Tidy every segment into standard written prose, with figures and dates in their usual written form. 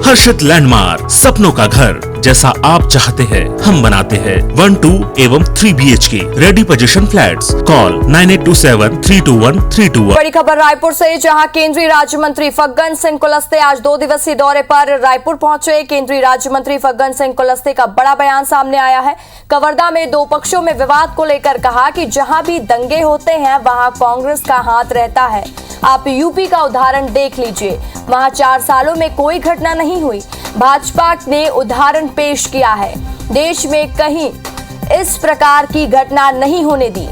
हर्षित landmark, सपनों का घर जैसा आप चाहते हैं हम बनाते हैं। 1, 2 एवं 3 BHK ready position flats. Call 9827321321। बड़ी खबर रायपुर से, जहां केंद्रीय राज्य मंत्री फग्गन सिंह कुलस्ते आज 2 दिवसीय दौरे पर रायपुर पहुंचे। केंद्रीय राज्य मंत्री फग्गन सिंह कुलस्ते का बड़ा बयान सामने आया है। कवर्धा में दो पक्षों में विवाद को लेकर कहा कि जहां भी दंगे होते हैं वहां कांग्रेस का हाथ रहता है। आप यूपी का उदाहरण देख लीजिए, वहां 4 सालों में कोई घटना नहीं हुई। भाजपा ने उदाहरण पेश किया है, देश में कहीं इस प्रकार की घटना नहीं होने दी।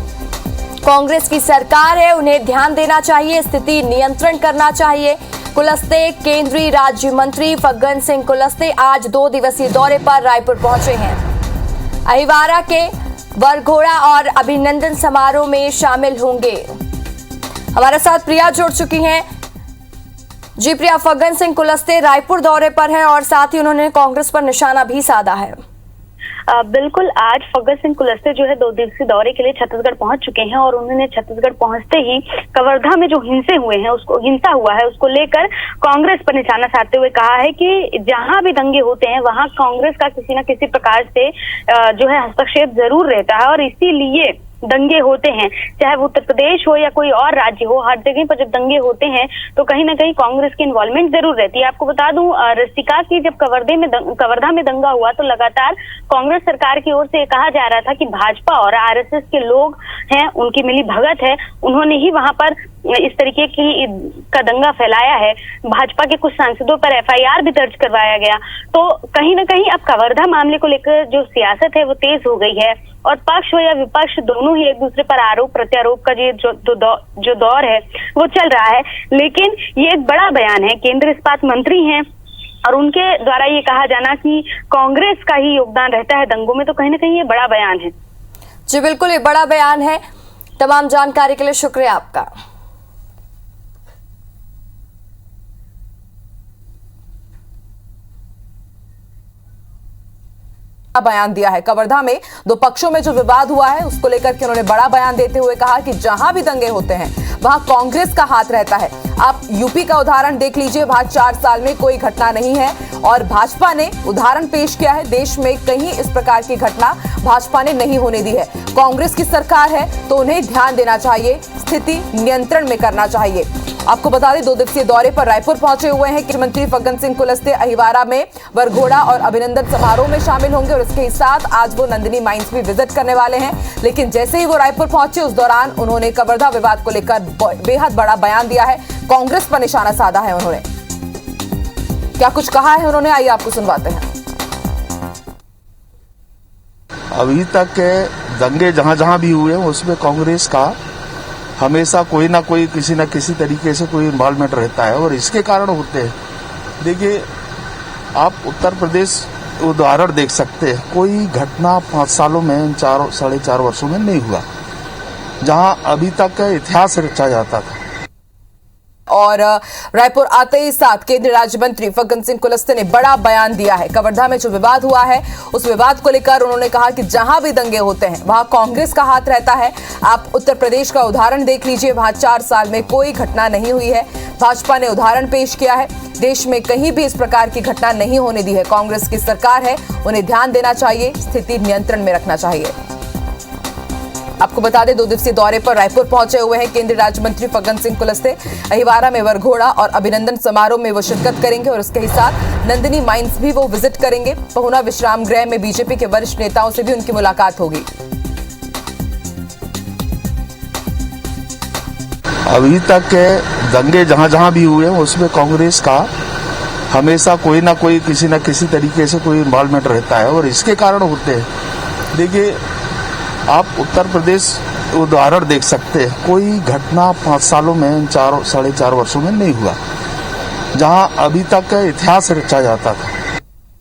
कांग्रेस की सरकार है, उन्हें ध्यान देना चाहिए, स्थिति नियंत्रण करना चाहिए। कुलस्ते, केंद्रीय राज्य मंत्री फग्गन सिंह कुलस्ते आज 2 दिवसीय दौरे पर रायपुर पहुंचे हैं। अहिवारा के वरघोड़ा और अभिनंदन समारोह में शामिल होंगे। हमारे साथ प्रिया जुड़ चुकी हैं। जी प्रिया, फग्गन सिंह कुलस्ते रायपुर दौरे पर हैं और साथ ही उन्होंने कांग्रेस पर निशाना भी साधा है। बिल्कुल, आज फग्गन सिंह कुलस्ते जो है 2 दिवसीय दौरे के लिए छत्तीसगढ़ पहुंच चुके हैं और उन्होंने छत्तीसगढ़ पहुंचते ही कवर्धा में जो हिंसा हुआ है उसको लेकर कांग्रेस पर निशाना साधते हुए कहा है कि जहां भी दंगे होते हैं वहां कांग्रेस का किसी न किसी प्रकार से जो है हस्तक्षेप जरूर रहता है और इसीलिए दंगे होते हैं, चाहे वो उत्तर प्रदेश हो या कोई और राज्य हो, हर जगह पर जब दंगे होते हैं तो कहीं ना कहीं कांग्रेस की इन्वॉल्वमेंट जरूर रहती है। आपको बता दूं रसिका की जब कवर्धा में दंगा हुआ तो लगातार कांग्रेस सरकार की ओर से कहा जा रहा था कि भाजपा और आरएसएस के लोग हैं, उनकी मिली भगत है, उन्होंने ही वहां पर इस तरीके का दंगा फैलाया है। भाजपा के कुछ सांसदों पर FIR भी दर्ज करवाया गया। तो कहीं ना कहीं अब कवर्धा मामले को लेकर जो सियासत है वो तेज हो गई है और पक्ष हो या विपक्ष दोनों ही एक दूसरे पर आरोप प्रत्यारोप का जो दौर है वो चल रहा है। लेकिन ये एक बड़ा बयान है, केंद्रीय इस्पात मंत्री हैं और उनके द्वारा ये कहा जाना कि कांग्रेस का ही योगदान रहता है दंगों में, तो कहीं ना कहीं ये बड़ा बयान है। जी बिल्कुल, ये बड़ा बयान है। तमाम जानकारी के लिए शुक्रिया आपका। बयान दिया है। कवर्धा में दो पक्षों में जो विवाद हुआ है उसको लेकर के उन्होंने बड़ा बयान देते हुए कहा कि जहां भी दंगे होते हैं वहां कांग्रेस का हाथ रहता है। आप यूपी का उदाहरण देख लीजिए, वहां 4 साल में कोई घटना नहीं है और भाजपा ने उदाहरण पेश किया है, देश में कहीं इस प्रकार की घटना भाजपा ने नहीं होने दी है। कांग्रेस की सरकार है तो उन्हें ध्यान देना चाहिए, स्थिति नियंत्रण में करना चाहिए। आपको बता दें 2 दिवसीय दौरे पर रायपुर पहुंचे हुए हैं केंद्रीय मंत्री फग्गन सिंह कुलस्ते। अहिवारा में वरघोड़ा और अभिनंदन समारोह में शामिल होंगे और इसके साथ आज वो नंदिनी माइंस भी विजिट करने वाले हैं। लेकिन जैसे ही वो रायपुर पहुंचे उस दौरान उन्होंने कवर्धा विवाद को लेकर बेहद बड़ा बयान दिया है, कांग्रेस पर निशाना साधा है। उन्होंने क्या कुछ कहा है उन्होंने, आइए आपको सुनवाते हैं। अभी तक के दंगे जहां भी हुए उसमें कांग्रेस का हमेशा कोई ना कोई किसी न किसी तरीके से कोई इन्वॉल्वमेंट रहता है और इसके कारण होते हैं। देखिए, आप उत्तर प्रदेश उदाहरण देख सकते हैं, कोई घटना 5 सालों में 4-4.5 वर्षों में नहीं हुआ, जहां अभी तक इतिहास रचा जाता था। और रायपुर आते ही साथ केंद्रीय राज्य मंत्री फग्गन सिंह कुलस्ते ने बड़ा बयान दिया है। कवर्धा में जो विवाद हुआ है उस विवाद को लेकर उन्होंने कहा कि जहां भी दंगे होते हैं वहां कांग्रेस का हाथ रहता है। आप उत्तर प्रदेश का उदाहरण देख लीजिए, वहां 4 साल में कोई घटना नहीं हुई है। भाजपा ने उदाहरण पेश किया है, देश में कहीं भी इस प्रकार की घटना नहीं होने दी है। कांग्रेस की सरकार है, उन्हें ध्यान देना चाहिए, स्थिति नियंत्रण में रखना चाहिए। आपको बता दें 2 दिवसीय दौरे पर रायपुर पहुंचे हुए हैं केंद्रीय राज्य मंत्री फग्गन सिंह कुलस्ते। अहिवारा में वरघोड़ा और अभिनंदन समारोह में वो शिरकत करेंगे और इसके साथ नंदिनी माइंस भी वो विजिट करेंगे। पहुना विश्राम गृह में बीजेपी के वरिष्ठ नेताओं से भी उनकी मुलाकात होगी। अभी तक के दंगे जहां भी हुए उसमें कांग्रेस का हमेशा कोई ना कोई किसी न किसी तरीके से कोई इन्वॉल्वमेंट रहता है और इसके कारण होते हैं। देखिए, आप उत्तर प्रदेश उदाहरण देख सकते हैं, कोई घटना 5 सालों में 4-4.5 वर्षों में नहीं हुआ, जहां अभी तक इतिहास रचा जाता था।